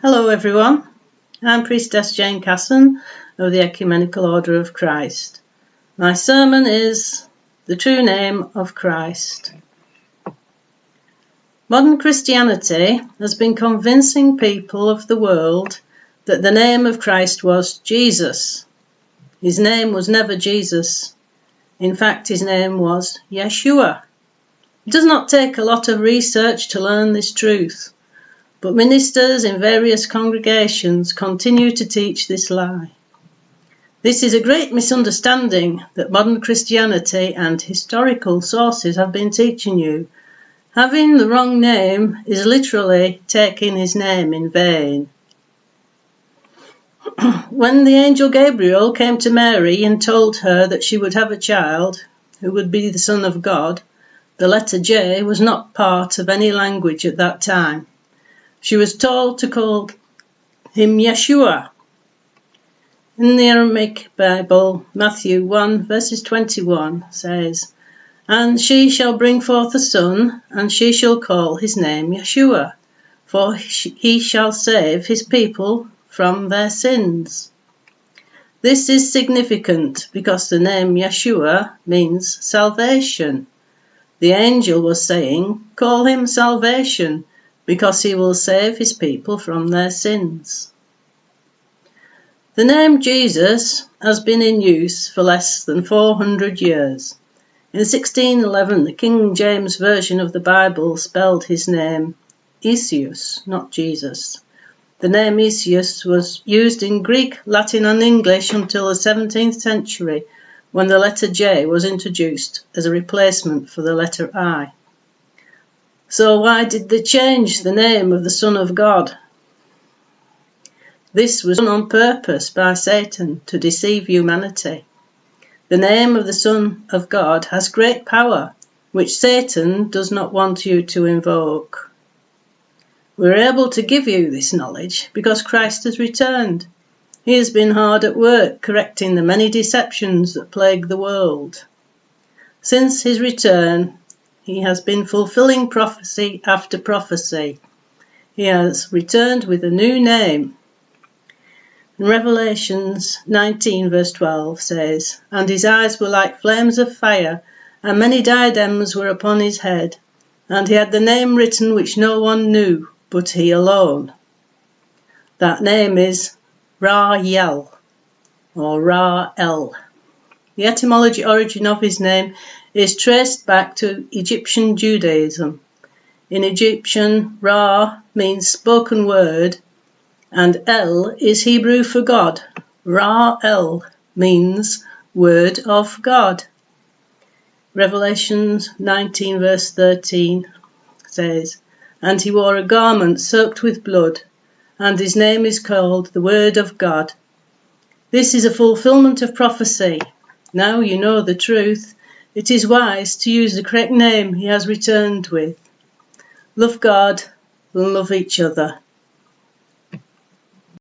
Hello everyone, I'm Priestess Jane Casson of the Ecumenical Order of Christ. My sermon is The True Name of Christ. Modern Christianity has been convincing people of the world that the name of Christ was Jesus. His name was never Jesus. In fact, his name was Yeshua. It does not take a lot of research to learn this truth. But ministers in various congregations continue to teach this lie. This is a great misunderstanding that modern Christianity and historical sources have been teaching you. Having the wrong name is literally taking his name in vain. When the angel Gabriel came to Mary and told her that she would have a child who would be the Son of God, the letter J was not part of any language at that time. She was told to call him Yeshua. In the Aramaic Bible, Matthew 1 verses 21 says, "And she shall bring forth a son, and she shall call his name Yeshua, for he shall save his people from their sins." This is significant because the name Yeshua means salvation. The angel was saying, "Call him salvation, because he will save his people from their sins." The name Jesus has been in use for less than 400 years. In 1611, the King James Version of the Bible spelled his name Iesius, not Jesus. The name Iesius was used in Greek, Latin and English until the 17th century, when the letter J was introduced as a replacement for the letter I. So why did they change the name of the Son of God? This was done on purpose by Satan to deceive humanity. The name of the Son of God has great power, which Satan does not want you to invoke. We're able to give you this knowledge because Christ has returned. He has been hard at work correcting the many deceptions that plague the world. Since his return, he has been fulfilling prophecy after prophecy. He has returned with a new name. In Revelations 19 verse 12 says, "And his eyes were like flames of fire, and many diadems were upon his head, and he had the name written which no one knew, but he alone." That name is Ra-Yel, or Ra-El. The etymology origin of his name is traced back to Egyptian Judaism. In Egyptian, Ra means spoken word, and El is Hebrew for God. Ra-El means word of God. Revelations 19 verse 13 says, "And he wore a garment soaked with blood, and his name is called the Word of God." This is a fulfillment of prophecy. Now you know the truth. It is wise to use the correct name he has returned with. Love God and love each other.